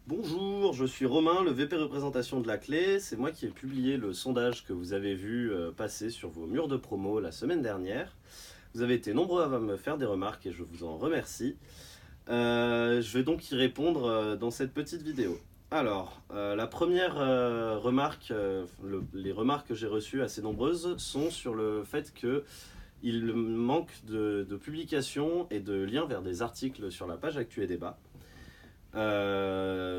Bonjour, je suis Romain, le VP représentation de la clé. C'est moi qui ai publié le sondage que vous avez vu passer sur vos murs de promo la semaine dernière. Vous avez été nombreux à me faire des remarques et je vous en remercie. Je vais donc y répondre dans cette petite vidéo. Alors, la première remarque, les remarques que j'ai reçues assez nombreuses sont sur le fait que il manque de publications et de liens vers des articles sur la page Actu et Débat.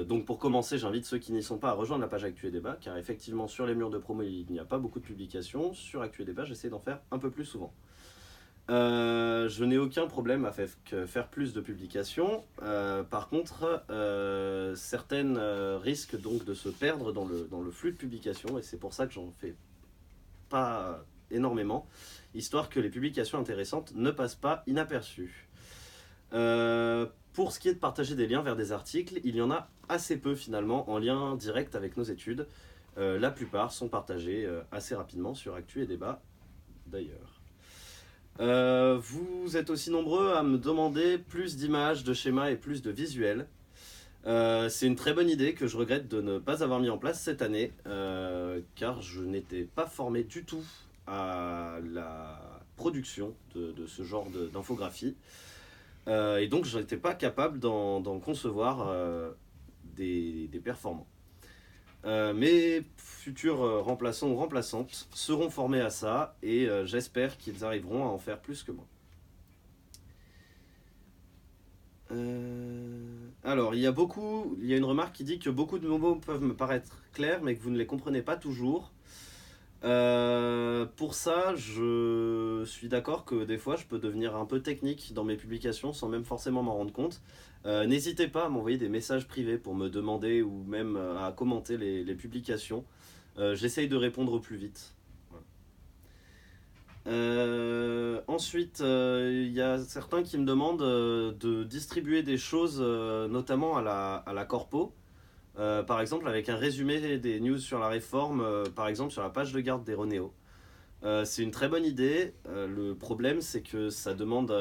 Donc pour commencer, j'invite ceux qui n'y sont pas à rejoindre la page Actu et Débat, car effectivement sur les murs de promo il n'y a pas beaucoup de publications. Sur Actu et Débat, j'essaie d'en faire un peu plus souvent. Je n'ai aucun problème à faire plus de publications. Par contre, certaines risquent donc de se perdre dans le flux de publications, et c'est pour ça que j'en fais pas énormément, histoire que les publications intéressantes ne passent pas inaperçues. Pour ce qui est de partager des liens vers des articles, il y en a assez peu finalement en lien direct avec nos études. La plupart sont partagés assez rapidement sur Actu et Débat d'ailleurs. Vous êtes aussi nombreux à me demander plus d'images, de schémas et plus de visuels. C'est une très bonne idée que je regrette de ne pas avoir mis en place cette année, car je n'étais pas formé du tout à la production de ce genre d'infographie. Et donc je n'étais pas capable d'en concevoir des performants. Mes futurs remplaçants ou remplaçantes seront formés à ça et j'espère qu'ils arriveront à en faire plus que moi. Alors, il y a une remarque qui dit que beaucoup de mots peuvent me paraître clairs, mais que vous ne les comprenez pas toujours. Pour ça, je suis d'accord que des fois, je peux devenir un peu technique dans mes publications sans même forcément m'en rendre compte. N'hésitez pas à m'envoyer des messages privés pour me demander ou même à commenter les publications. J'essaye de répondre au plus vite. Voilà. Ensuite, il y a certains qui me demandent de distribuer des choses, notamment à la corpo. Par exemple, avec un résumé des news sur la réforme, par exemple sur la page de garde des Ronéo. C'est une très bonne idée. Le problème, c'est que ça demande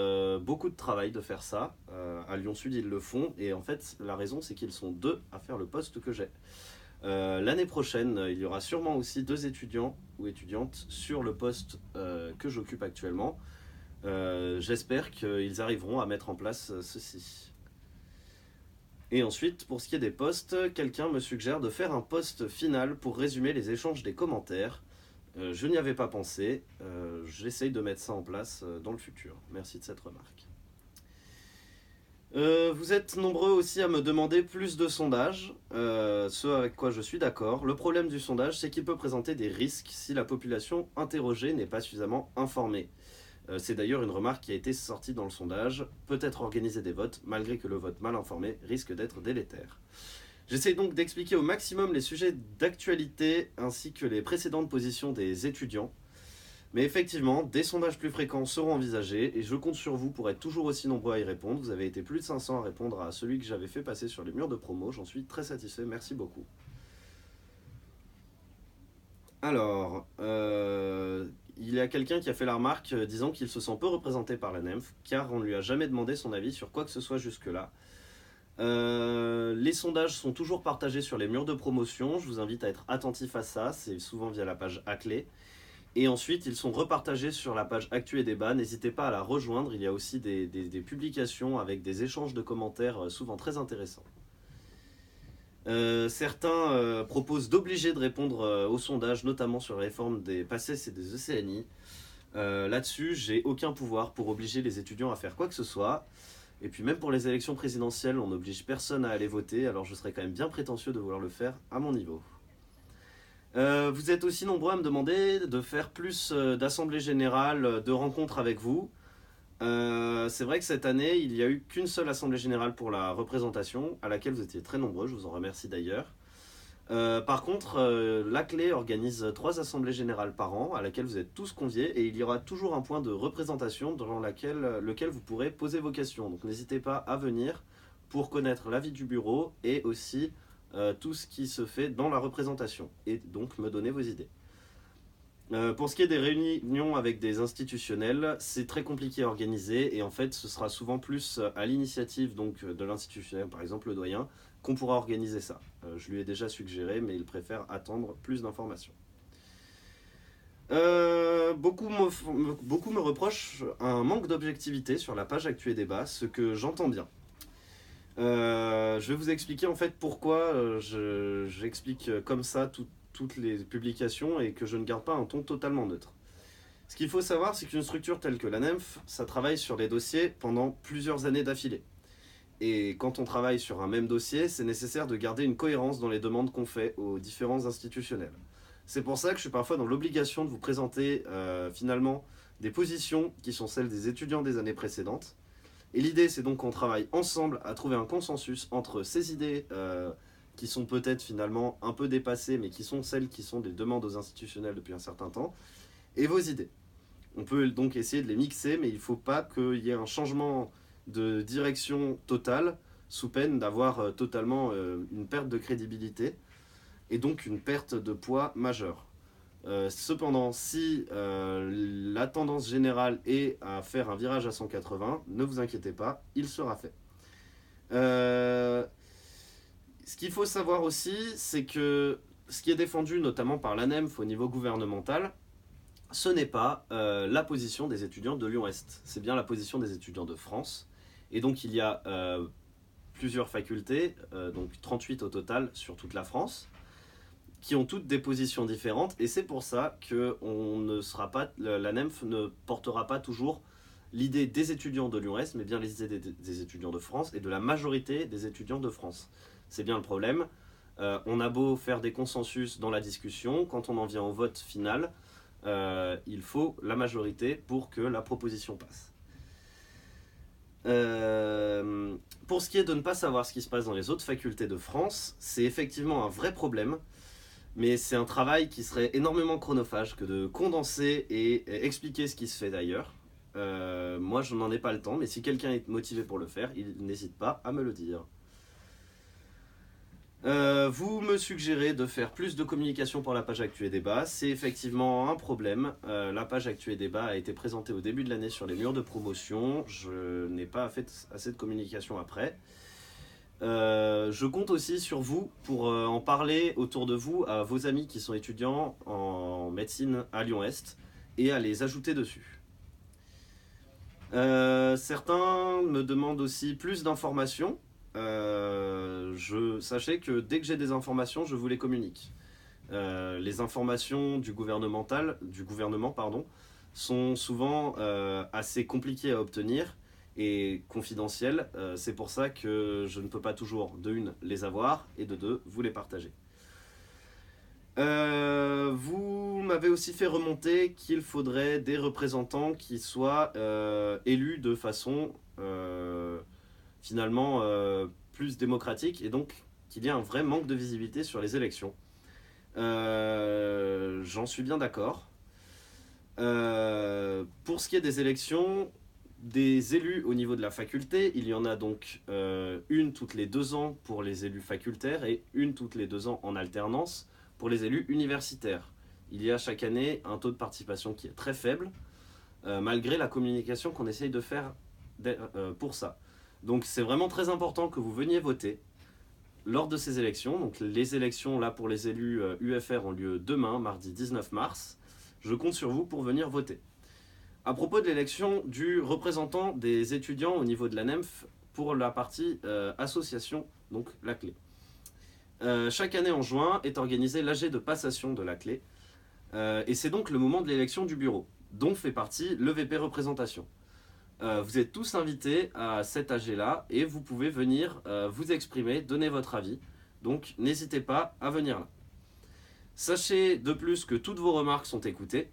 beaucoup de travail de faire ça. À Lyon Sud, ils le font. Et en fait, la raison, c'est qu'ils sont deux à faire le poste que j'ai. L'année prochaine, il y aura sûrement aussi deux étudiants ou étudiantes sur le poste que j'occupe actuellement. J'espère qu'ils arriveront à mettre en place ceci. Et ensuite, pour ce qui est des posts, quelqu'un me suggère de faire un post final pour résumer les échanges des commentaires. Je n'y avais pas pensé, j'essaye de mettre ça en place dans le futur. Merci de cette remarque. Vous êtes nombreux aussi à me demander plus de sondages, ce avec quoi je suis d'accord. Le problème du sondage, c'est qu'il peut présenter des risques si la population interrogée n'est pas suffisamment informée. C'est d'ailleurs une remarque qui a été sortie dans le sondage. Peut-être organiser des votes, malgré que le vote mal informé risque d'être délétère. J'essaie donc d'expliquer au maximum les sujets d'actualité ainsi que les précédentes positions des étudiants. Mais effectivement, des sondages plus fréquents seront envisagés et je compte sur vous pour être toujours aussi nombreux à y répondre. Vous avez été plus de 500 à répondre à celui que j'avais fait passer sur les murs de promo. J'en suis très satisfait, merci beaucoup. Alors, il y a quelqu'un qui a fait la remarque disant qu'il se sent peu représenté par la NEMF car on ne lui a jamais demandé son avis sur quoi que ce soit jusque-là. Les sondages sont toujours partagés sur les murs de promotion. Je vous invite à être attentif à ça. C'est souvent via la page ACLÉ. Et ensuite, ils sont repartagés sur la page Actu et Débat. N'hésitez pas à la rejoindre. Il y a aussi des publications avec des échanges de commentaires souvent très intéressants. Certains proposent d'obliger de répondre aux sondages, notamment sur la réforme des PACES et des ECNI. Là-dessus, j'ai aucun pouvoir pour obliger les étudiants à faire quoi que ce soit. Et puis même pour les élections présidentielles, on n'oblige personne à aller voter, alors je serais quand même bien prétentieux de vouloir le faire à mon niveau. Vous êtes aussi nombreux à me demander de faire plus d'assemblées générales, de rencontres avec vous. C'est vrai que cette année, il n'y a eu qu'une seule assemblée générale pour la représentation, à laquelle vous étiez très nombreux, je vous en remercie d'ailleurs. Par contre, la clé organise 3 assemblées générales par an, à laquelle vous êtes tous conviés, et il y aura toujours un point de représentation dans lequel vous pourrez poser vos questions. Donc n'hésitez pas à venir pour connaître l'avis du bureau et aussi tout ce qui se fait dans la représentation, et donc me donner vos idées. Pour ce qui est des réunions avec des institutionnels, c'est très compliqué à organiser et en fait ce sera souvent plus à l'initiative donc de l'institutionnel, par exemple le doyen, qu'on pourra organiser ça. Je lui ai déjà suggéré, mais il préfère attendre plus d'informations. Beaucoup me reprochent un manque d'objectivité sur la page Actu et Débat, ce que j'entends bien. Je vais vous expliquer en fait pourquoi j'explique comme ça toutes les publications et que je ne garde pas un ton totalement neutre. Ce qu'il faut savoir, c'est qu'une structure telle que la NEMF, ça travaille sur les dossiers pendant plusieurs années d'affilée. Et quand on travaille sur un même dossier, c'est nécessaire de garder une cohérence dans les demandes qu'on fait aux différents institutionnels. C'est pour ça que je suis parfois dans l'obligation de vous présenter finalement des positions qui sont celles des étudiants des années précédentes. Et l'idée, c'est donc qu'on travaille ensemble à trouver un consensus entre ces idées qui sont peut-être finalement un peu dépassées, mais qui sont celles qui sont des demandes aux institutionnels depuis un certain temps, et vos idées. On peut donc essayer de les mixer, mais il ne faut pas qu'il y ait un changement de direction totale, sous peine d'avoir totalement une perte de crédibilité, et donc une perte de poids majeure. Cependant, si la tendance générale est à faire un virage à 180, ne vous inquiétez pas, il sera fait. Ce qu'il faut savoir aussi, c'est que ce qui est défendu notamment par l'ANEMF au niveau gouvernemental, ce n'est pas la position des étudiants de Lyon-Est, c'est bien la position des étudiants de France. Et donc il y a plusieurs facultés, donc 38 au total sur toute la France, qui ont toutes des positions différentes, et c'est pour ça que la NEMF ne portera pas toujours l'idée des étudiants de Lyon-Est, mais bien les idées des étudiants de France et de la majorité des étudiants de France. C'est bien le problème. On a beau faire des consensus dans la discussion, quand on en vient au vote final, il faut la majorité pour que la proposition passe. Pour ce qui est de ne pas savoir ce qui se passe dans les autres facultés de France, c'est effectivement un vrai problème, mais c'est un travail qui serait énormément chronophage que de condenser et expliquer ce qui se fait d'ailleurs. Moi, je n'en ai pas le temps, mais si quelqu'un est motivé pour le faire, il n'hésite pas à me le dire. Vous me suggérez de faire plus de communication pour la page Actu et Débat. C'est effectivement un problème. La page Actu et Débat a été présentée au début de l'année sur les murs de promotion. Je n'ai pas fait assez de communication après. Je compte aussi sur vous pour en parler autour de vous à vos amis qui sont étudiants en médecine à Lyon-Est et à les ajouter dessus. Certains me demandent aussi plus d'informations. Sachez que dès que j'ai des informations, je vous les communique. Les informations du gouvernement, sont souvent assez compliquées à obtenir et confidentielles. C'est pour ça que je ne peux pas toujours, de une, les avoir, et de deux, vous les partager. Vous m'avez aussi fait remonter qu'il faudrait des représentants qui soient élus de façon finalement plus démocratique, et donc qu'il y ait un vrai manque de visibilité sur les élections. J'en suis bien d'accord. Pour ce qui est des élections, des élus au niveau de la faculté, il y en a donc une toutes les 2 ans pour les élus facultaires et une toutes les 2 ans en alternance pour les élus universitaires. Il y a chaque année un taux de participation qui est très faible, malgré la communication qu'on essaye de faire pour ça. Donc c'est vraiment très important que vous veniez voter lors de ces élections. Donc les élections là pour les élus UFR ont lieu demain, mardi 19 mars. Je compte sur vous pour venir voter. À propos de l'élection du représentant des étudiants au niveau de la NEMF pour la partie association, donc la clé. Chaque année en juin est organisée l'AG de passation de la clé. Et c'est donc le moment de l'élection du bureau, dont fait partie l'EVP représentation. Vous êtes tous invités à cet AG-là et vous pouvez venir vous exprimer, donner votre avis. Donc n'hésitez pas à venir là. Sachez de plus que toutes vos remarques sont écoutées.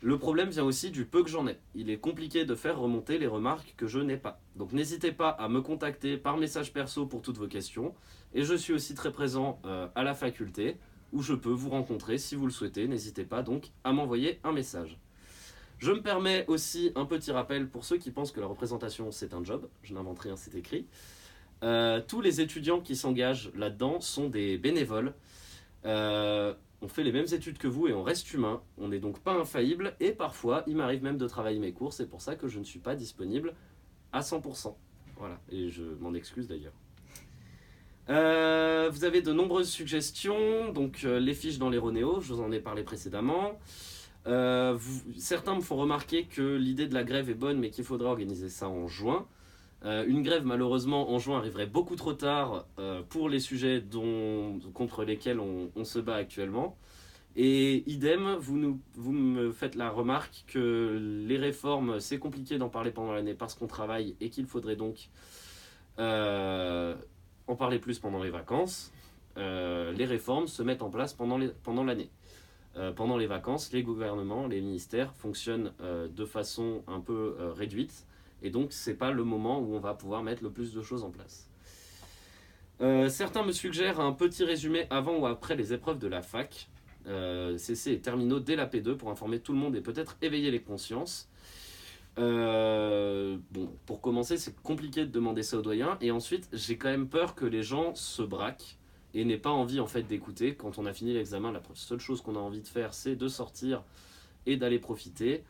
Le problème vient aussi du peu que j'en ai. Il est compliqué de faire remonter les remarques que je n'ai pas. Donc n'hésitez pas à me contacter par message perso pour toutes vos questions. Et je suis aussi très présent à la faculté, où je peux vous rencontrer si vous le souhaitez. N'hésitez pas donc à m'envoyer un message. Je me permets aussi un petit rappel pour ceux qui pensent que la représentation c'est un job. Je n'invente rien, c'est écrit. Tous les étudiants qui s'engagent là-dedans sont des bénévoles. On fait les mêmes études que vous et on reste humain. On n'est donc pas infaillible et parfois il m'arrive même de travailler mes cours. C'est pour ça que je ne suis pas disponible à 100%. Voilà, et je m'en excuse d'ailleurs. Vous avez de nombreuses suggestions, donc les fiches dans les Ronéos, je vous en ai parlé précédemment. Certains me font remarquer que l'idée de la grève est bonne, mais qu'il faudrait organiser ça en juin. Une grève, malheureusement, en juin arriverait beaucoup trop tard pour les sujets contre lesquels on se bat actuellement. Et idem, vous me faites la remarque que les réformes, c'est compliqué d'en parler pendant l'année parce qu'on travaille et qu'il faudrait donc euh, en parler plus pendant les vacances. Les réformes se mettent en place pendant l'année. Pendant les vacances, les gouvernements, les ministères fonctionnent de façon un peu réduite. Et donc, c'est pas le moment où on va pouvoir mettre le plus de choses en place. Certains me suggèrent un petit résumé avant ou après les épreuves de la fac. CC et terminaux dès la P2 pour informer tout le monde et peut-être éveiller les consciences. Bon, pour commencer, c'est compliqué de demander ça aux doyens. Et ensuite, j'ai quand même peur que les gens se braquent et n'aient pas envie en fait d'écouter. Quand on a fini l'examen, la seule chose qu'on a envie de faire, c'est de sortir et d'aller profiter.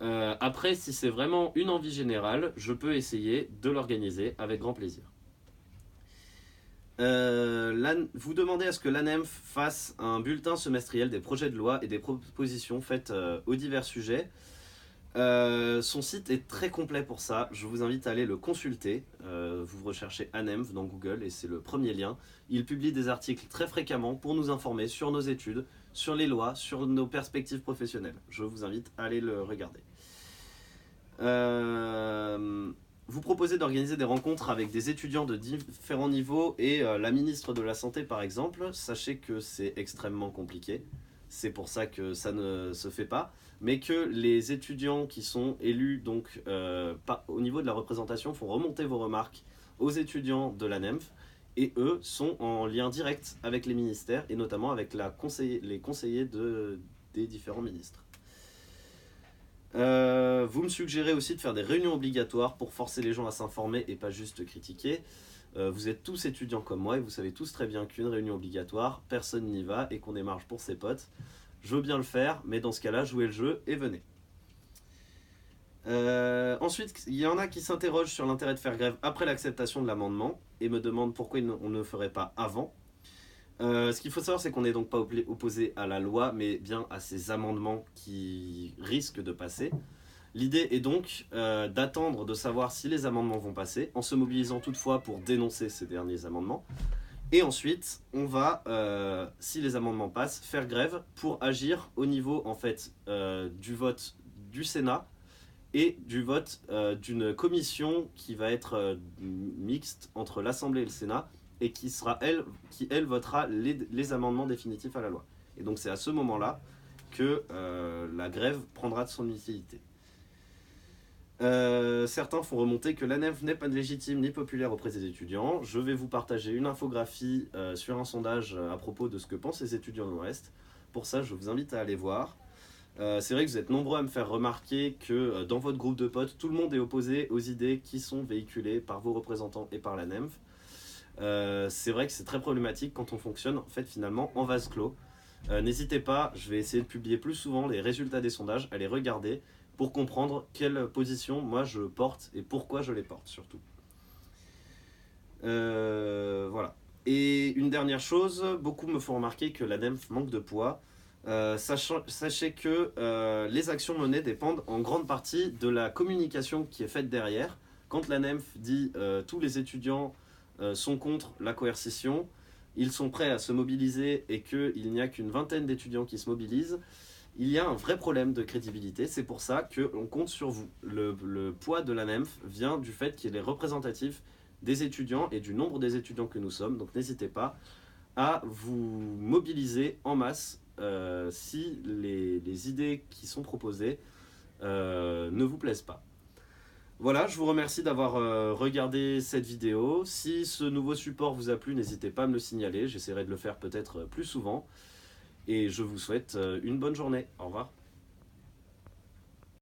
Après, si c'est vraiment une envie générale, je peux essayer de l'organiser avec grand plaisir. Vous demandez à ce que l'ANEMF fasse un bulletin semestriel des projets de loi et des propositions faites aux divers sujets. Son site est très complet pour ça, je vous invite à aller le consulter. Vous recherchez ANEMF dans Google et c'est le premier lien. Il publie des articles très fréquemment pour nous informer sur nos études, sur les lois, sur nos perspectives professionnelles. Je vous invite à aller le regarder. Vous proposez d'organiser des rencontres avec des étudiants de différents niveaux et la ministre de la Santé par exemple. Sachez que c'est extrêmement compliqué, c'est pour ça que ça ne se fait pas, mais que les étudiants qui sont élus donc, au niveau de la représentation font remonter vos remarques aux étudiants de l'ANEMF et eux sont en lien direct avec les ministères et notamment avec les conseillers des différents ministres. Vous me suggérez aussi de faire des réunions obligatoires pour forcer les gens à s'informer et pas juste critiquer. Vous êtes tous étudiants comme moi et vous savez tous très bien qu'une réunion obligatoire, personne n'y va et qu'on est marge pour ses potes. Je veux bien le faire, mais dans ce cas-là, jouez le jeu et venez. Ensuite, il y en a qui s'interrogent sur l'intérêt de faire grève après l'acceptation de l'amendement et me demandent pourquoi on ne le ferait pas avant. Ce qu'il faut savoir, c'est qu'on n'est donc pas opposé à la loi, mais bien à ces amendements qui risquent de passer. L'idée est donc d'attendre de savoir si les amendements vont passer, en se mobilisant toutefois pour dénoncer ces derniers amendements. Et ensuite, on va, si les amendements passent, faire grève pour agir au niveau en fait, du vote du Sénat et du vote d'une commission qui va être mixte entre l'Assemblée et le Sénat, et qui votera les amendements définitifs à la loi. Et donc c'est à ce moment-là que la grève prendra de son utilité. Certains font remonter que l'ANEMF n'est pas légitime ni populaire auprès des étudiants. Je vais vous partager une infographie sur un sondage à propos de ce que pensent les étudiants de l'Ouest. Pour ça, je vous invite à aller voir. C'est vrai que vous êtes nombreux à me faire remarquer que dans votre groupe de potes, tout le monde est opposé aux idées qui sont véhiculées par vos représentants et par l'ANEMF. C'est vrai que c'est très problématique quand on fonctionne en fait finalement en vase clos. N'hésitez pas, je vais essayer de publier plus souvent les résultats des sondages, à les regarder pour comprendre quelle position moi je porte et pourquoi je les porte surtout. Voilà. Et une dernière chose, beaucoup me font remarquer que l'ANEMF manque de poids. Sachez que les actions menées dépendent en grande partie de la communication qui est faite derrière. Quand l'ANEMF dit tous les étudiants sont contre la coercition, ils sont prêts à se mobiliser et qu'il n'y a qu'une vingtaine d'étudiants qui se mobilisent, il y a un vrai problème de crédibilité. C'est pour ça qu'on compte sur vous. Le poids de l'ANEMF vient du fait qu'il est représentatif des étudiants et du nombre des étudiants que nous sommes. Donc n'hésitez pas à vous mobiliser en masse si les idées qui sont proposées ne vous plaisent pas. Voilà, je vous remercie d'avoir regardé cette vidéo. Si ce nouveau support vous a plu, n'hésitez pas à me le signaler. J'essaierai de le faire peut-être plus souvent. Et je vous souhaite une bonne journée. Au revoir.